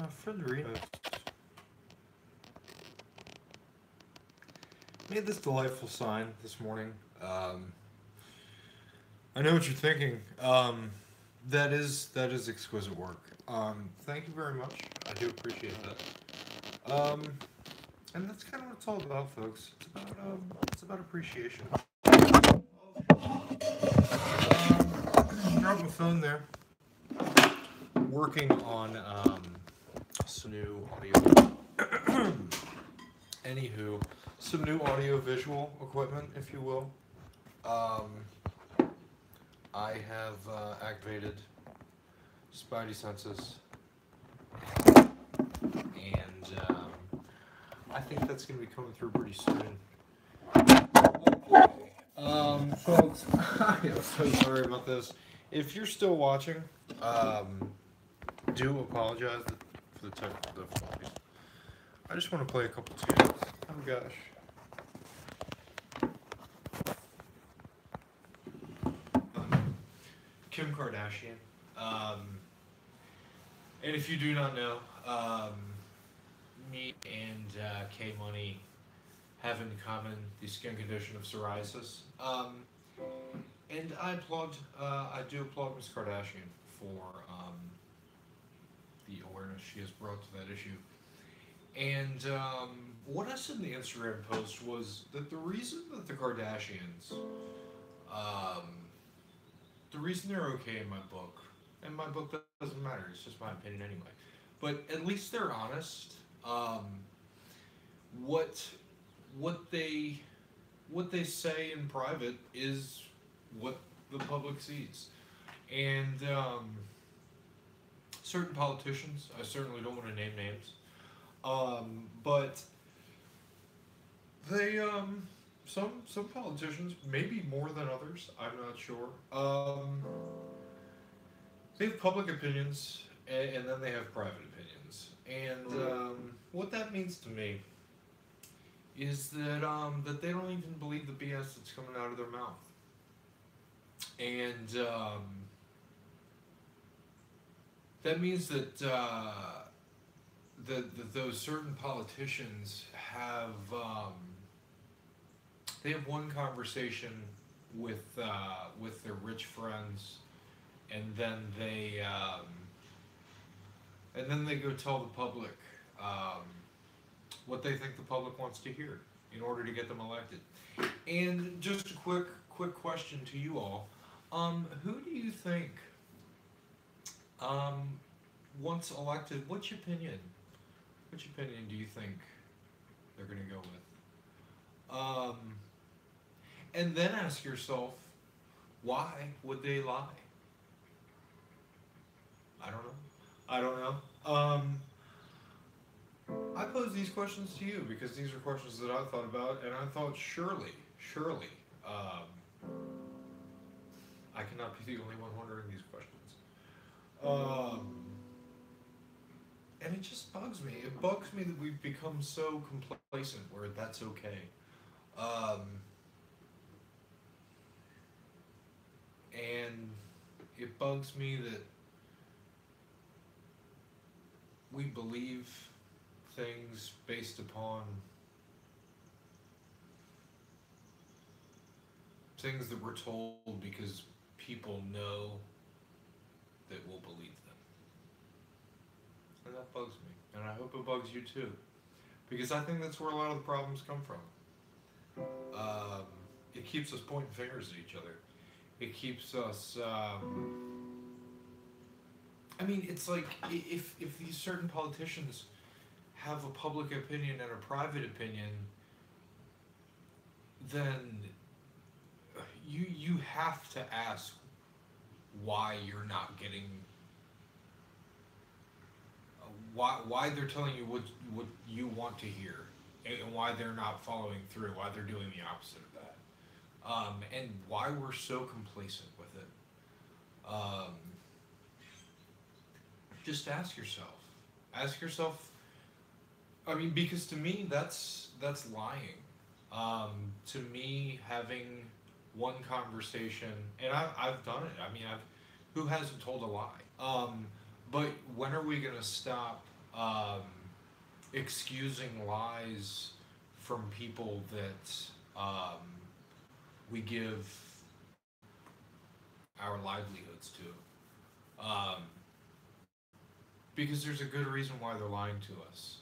Frederica made this delightful sign this morning. I know what you're thinking. That is exquisite work. Thank you very much. I do appreciate that. And that's kind of what it's all about, folks. It's about appreciation. Drop my phone there. Working on some new audio. Anywho, some new audio visual equipment, if you will. Um, I have activated Spidey senses, and I think that's going to be coming through pretty soon. Okay. Folks, I am so sorry about this. If you're still watching, do apologize for the technical difficulties. I just want to play a couple tunes. Oh gosh. Kim Kardashian. And if you do not know, me and K Money have in common the skin condition of psoriasis. And I do applaud Miss Kardashian for the awareness she has brought to that issue. And what I said in the Instagram post was that the reason that the Kardashians, the reason they're okay in my book, and my book doesn't matter, it's just my opinion anyway, but at least they're honest. What what they what they say in private is what the public sees, and certain politicians, I certainly don't want to name names, but they some politicians, maybe more than others, I'm not sure. They have public opinions, and then they have private opinions, and what that means to me is that they don't even believe the BS that's coming out of their mouth, and that means that those certain politicians have they have one conversation with their rich friends, and then they go tell the public what they think the public wants to hear in order to get them elected. And just a quick question to you all: who do you think, once elected, which opinion do you think they're going to go with? And then ask yourself, why would they lie? I don't know. I don't know. I pose these questions to you because these are questions that I thought about, and I thought surely, I cannot be the only one wondering these questions. And it just bugs me. It bugs me that we've become so complacent where that's okay. And it bugs me that we believe things based upon things that we're told because people know that we'll believe them. And that bugs me. And I hope it bugs you too. Because I think that's where a lot of the problems come from. It keeps us pointing fingers at each other. It keeps us... I mean, it's like if these certain politicians have a public opinion and a private opinion, then you have to ask why you're not getting... Why they're telling you what you want to hear, and why they're not following through, why they're doing the opposite of that. And why we're so complacent with it. Just ask yourself. Ask yourself. I mean, because to me, that's lying. To me, having one conversation, and I've done it. I mean, who hasn't told a lie? But when are we gonna stop um, excusing lies from people that we give our livelihoods to. Because there's a good reason why they're lying to us.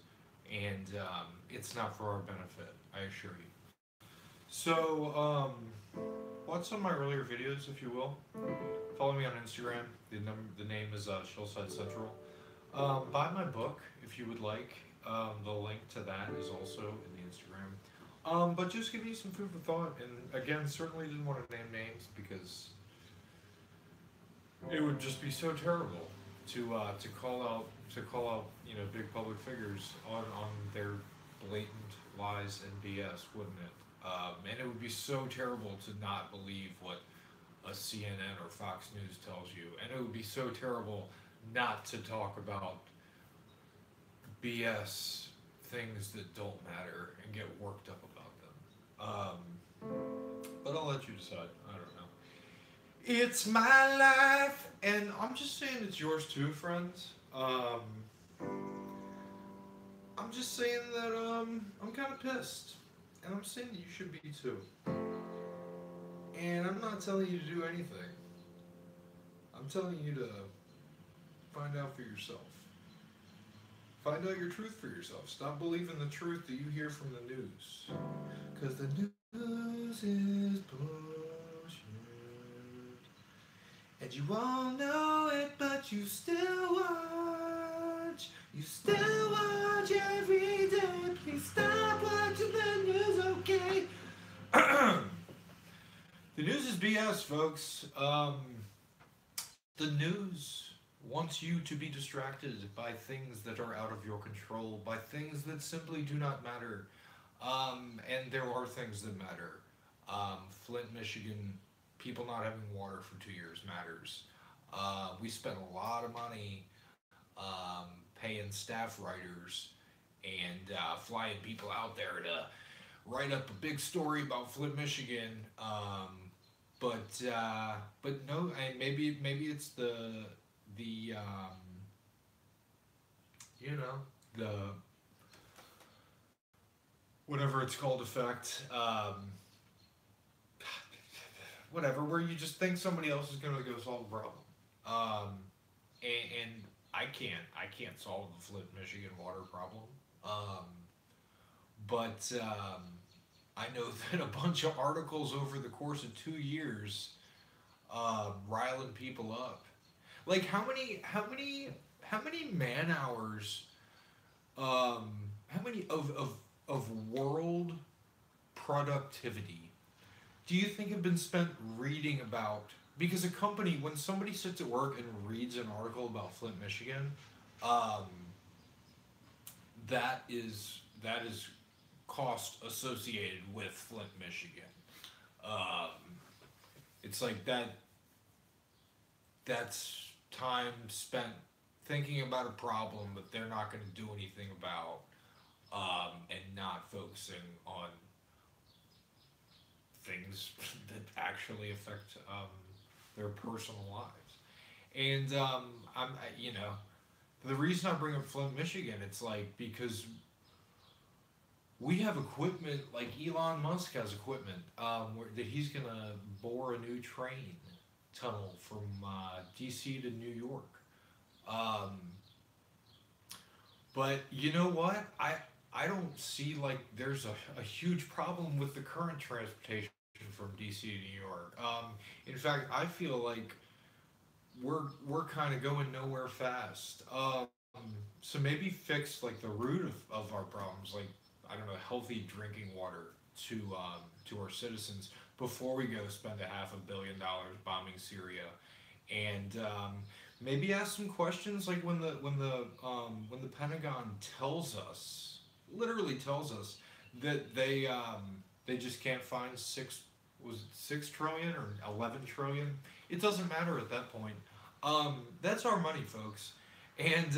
And it's not for our benefit, I assure you. So, watch some of my earlier videos, if you will. Follow me on Instagram. The name is Shillside Central. Buy my book if you would like. The link to that is also in the Instagram. But just give me some food for thought. And again, certainly didn't want to name names because it would just be so terrible to call out big public figures on their blatant lies and BS, wouldn't it? And it would be so terrible to not believe what a CNN or Fox News tells you, and it would be so terrible not to talk about BS things that don't matter and get worked up about them. But I'll let you decide. I don't know. It's my life, and I'm just saying it's yours too, friends. I'm just saying that I'm kind of pissed, and I'm saying you should be too. And I'm not telling you to do anything. I'm telling you to find out for yourself. Find out your truth for yourself. Stop believing the truth that you hear from the news, because the news is bullshit. And you all know it, but you still watch. You still watch every day. Please stop watching the news, okay? The news is BS, folks. The news wants you to be distracted by things that are out of your control, by things that simply do not matter. And there are things that matter. Flint, Michigan, people not having water for 2 years matters. We spent a lot of money paying staff writers and flying people out there to write up a big story about Flint, Michigan. But no, and maybe it's the the whatever it's called effect. Whatever, where you just think somebody else is going to go solve the problem. And I can't solve the Flint, Michigan water problem. But I know that a bunch of articles over the course of 2 years riling people up. Like how many man hours, how many of world productivity do you think have been spent reading about? Because a company, when somebody sits at work and reads an article about Flint, Michigan, um, that is cost associated with Flint, Michigan. Um, it's like that's time spent thinking about a problem that they're not going to do anything about, and not focusing on things that actually affect their personal lives. And the reason I bring up Flint, Michigan, it's like because we have equipment, like Elon Musk has equipment that he's gonna bore a new train tunnel from DC to New York. Um, but you know what? I don't see like there's a huge problem with the current transportation from DC to New York. In fact, I feel like we're kind of going nowhere fast. So maybe fix like the root of our problems, like I don't know, healthy drinking water to our citizens before we go spend $500 million bombing Syria, and maybe ask some questions like when the Pentagon tells us, literally tells us that they just can't find 6 trillion or 11 trillion. It doesn't matter at that point. That's our money, folks, and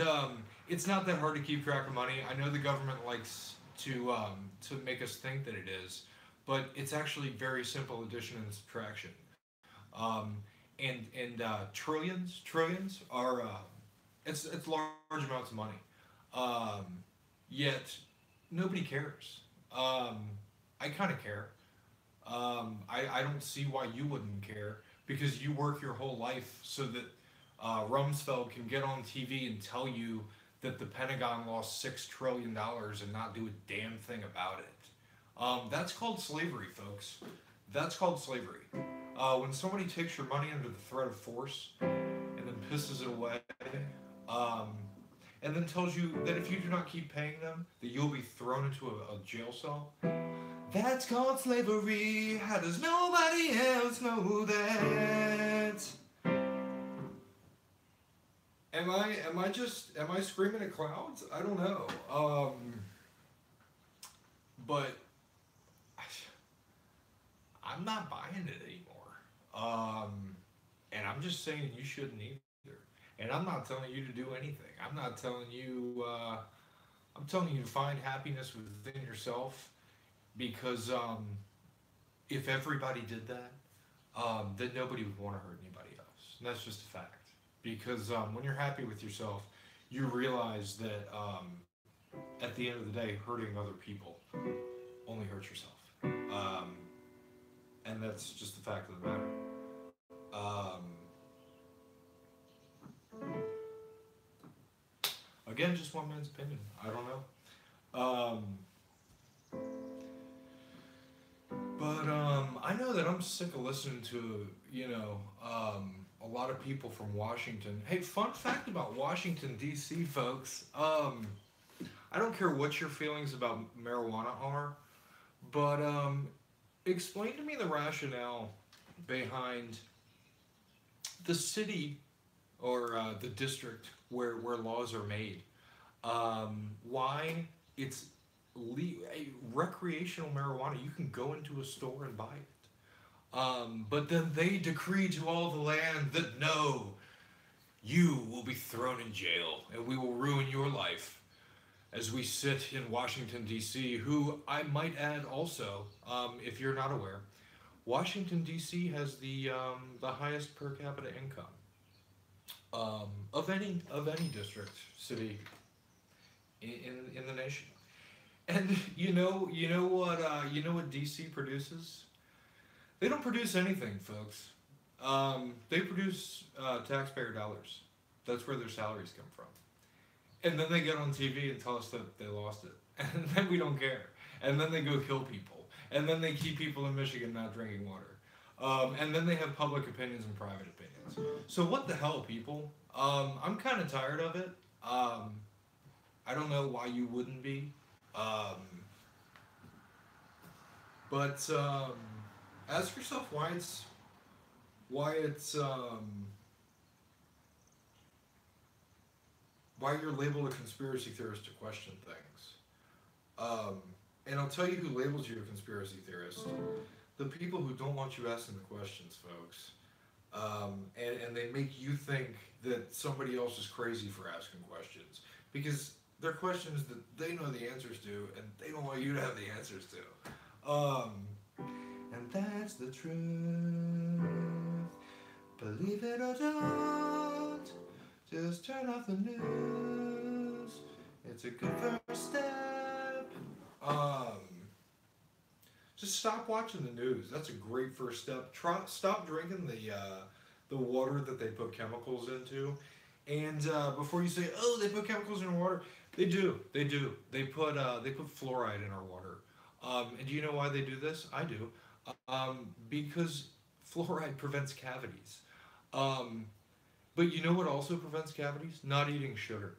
it's not that hard to keep track of money. I know the government likes to make us think that it is, but it's actually very simple addition and subtraction. Um, and trillions are it's large amounts of money. Um, Yet nobody cares. I kind of care. I don't see why you wouldn't care because you work your whole life so that Rumsfeld can get on TV and tell you that the Pentagon lost $6 trillion and not do a damn thing about it. That's called slavery, folks. That's called slavery. When somebody takes your money under the threat of force and then pisses it away, um, and then tells you that if you do not keep paying them, that you'll be thrown into a jail cell. That's called slavery. How does nobody else know that? Am I screaming at clouds? I don't know. But I'm not buying it anymore. And I'm just saying you shouldn't either. And I'm not telling you to do anything. I'm not telling you. I'm telling you to find happiness within yourself, because if everybody did that, then nobody would want to hurt anybody else. And that's just a fact. Because when you're happy with yourself, you realize that at the end of the day, hurting other people only hurts yourself. And that's just the fact of the matter. Again, just one man's opinion. I don't know. But I know that I'm sick of listening to, a lot of people from Washington. Hey, fun fact about Washington, D.C., folks. I don't care what your feelings about marijuana are, but explain to me the rationale behind the city or the district where laws are made. Why it's recreational marijuana. You can go into a store and buy it. But then they decree to all the land that no, you will be thrown in jail and we will ruin your life. As we sit in Washington, D.C., who I might add also, if you're not aware, Washington, D.C. has the highest per capita income of any district, city in the nation. And you know what DC produces? They don't produce anything, folks. They produce taxpayer dollars. That's where their salaries come from. And then they get on TV and tell us that they lost it, and then we don't care. And then they go kill people, and then they keep people in Michigan not drinking water. And then they have public opinions and private opinions. So what the hell, people? I'm kind of tired of it. I don't know why you wouldn't be. But ask yourself why you're labeled a conspiracy theorist to question things. And I'll tell you who labels you a conspiracy theorist. The people who don't want you asking the questions, folks. And they make you think that somebody else is crazy for asking questions. Because they're questions that they know the answers to, and they don't want you to have the answers to. And that's the truth. Believe it or don't, just turn off the news. It's a good first step. Just stop watching the news. That's a great first step. Stop drinking the water that they put chemicals into. And before you say, "Oh, they put chemicals in our water," they do. They put fluoride in our water. And do you know why they do this? I do. Because fluoride prevents cavities. But you know what also prevents cavities? Not eating sugar.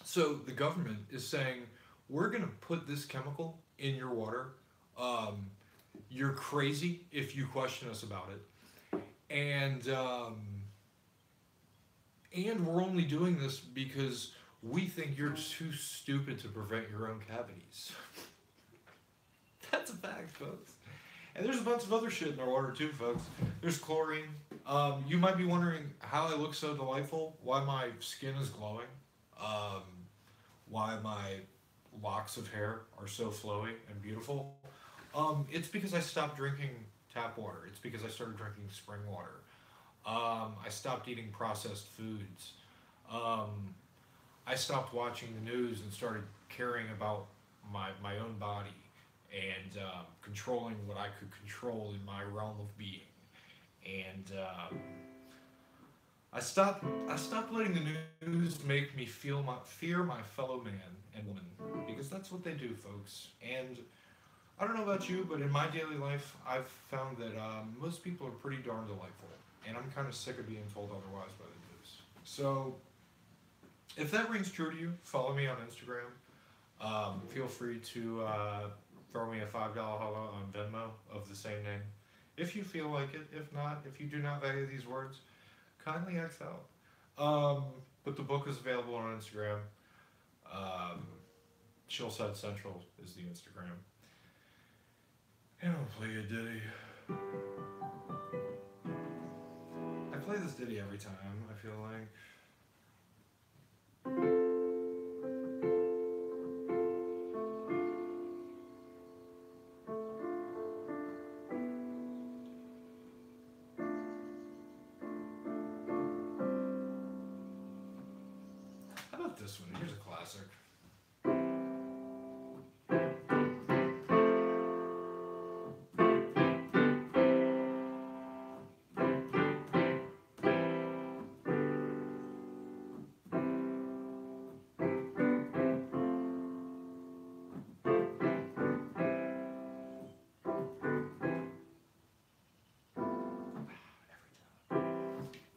So the government is saying, we're going to put this chemical in your water. You're crazy if you question us about it. And we're only doing this because we think you're too stupid to prevent your own cavities. That's a fact, folks. And there's a bunch of other shit in our water too, folks. There's chlorine. You might be wondering how I look so delightful, why my skin is glowing, why my locks of hair are so flowy and beautiful. It's because I stopped drinking tap water. It's because I started drinking spring water. I stopped eating processed foods. I stopped watching the news and started caring about my own body and controlling what I could control in my realm of being. And I stopped letting the news make me fear my fellow man and woman, because that's what they do, folks. And I don't know about you, but in my daily life, I've found that most people are pretty darn delightful, and I'm kind of sick of being told otherwise by the news. So, if that rings true to you, follow me on Instagram. Feel free to throw me a $5 hello on Venmo of the same name, if you feel like it. If not, if you do not value these words, kindly X out. But the book is available on Instagram. Um, Chillside Central is the Instagram. And I'll play a ditty. I play this ditty every time, I feel like. How about this one? Here's a classic.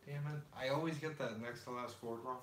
Damn it. I always get that next to last chord wrong.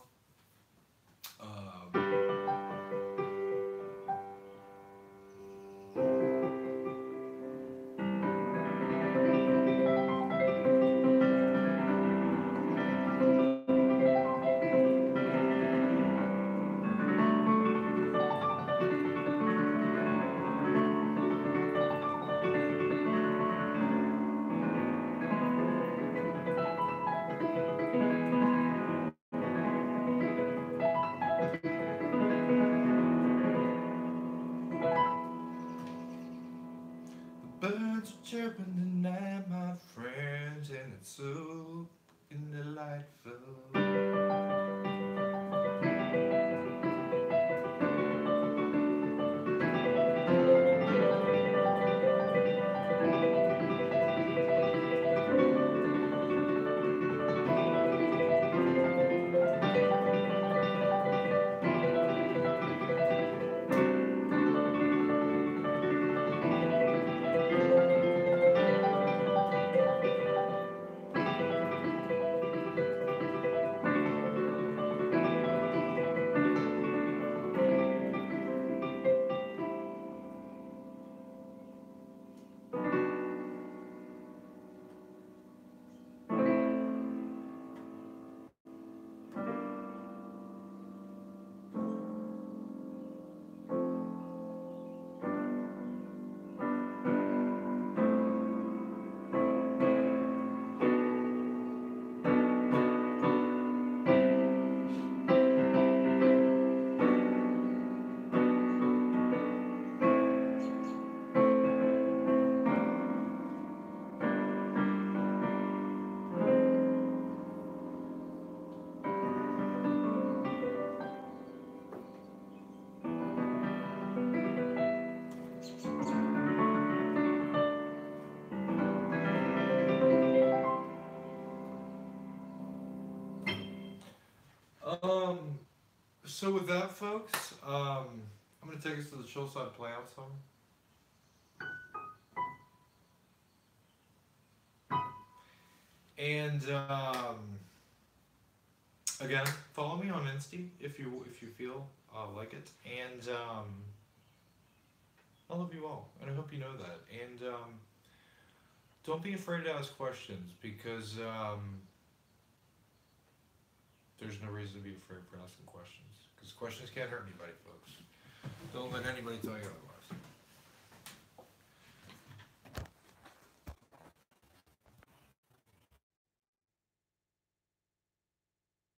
The birds are chirping tonight, my friends, and it's so delightful. Um, so with that, folks, I'm gonna take us to the chill side playout song. And again, follow me on Insta if you feel like it. And I love you all, and I hope you know that. And don't be afraid to ask questions, because there's no reason to be afraid for asking questions. Because questions can't hurt anybody, folks. Don't let anybody tell you otherwise.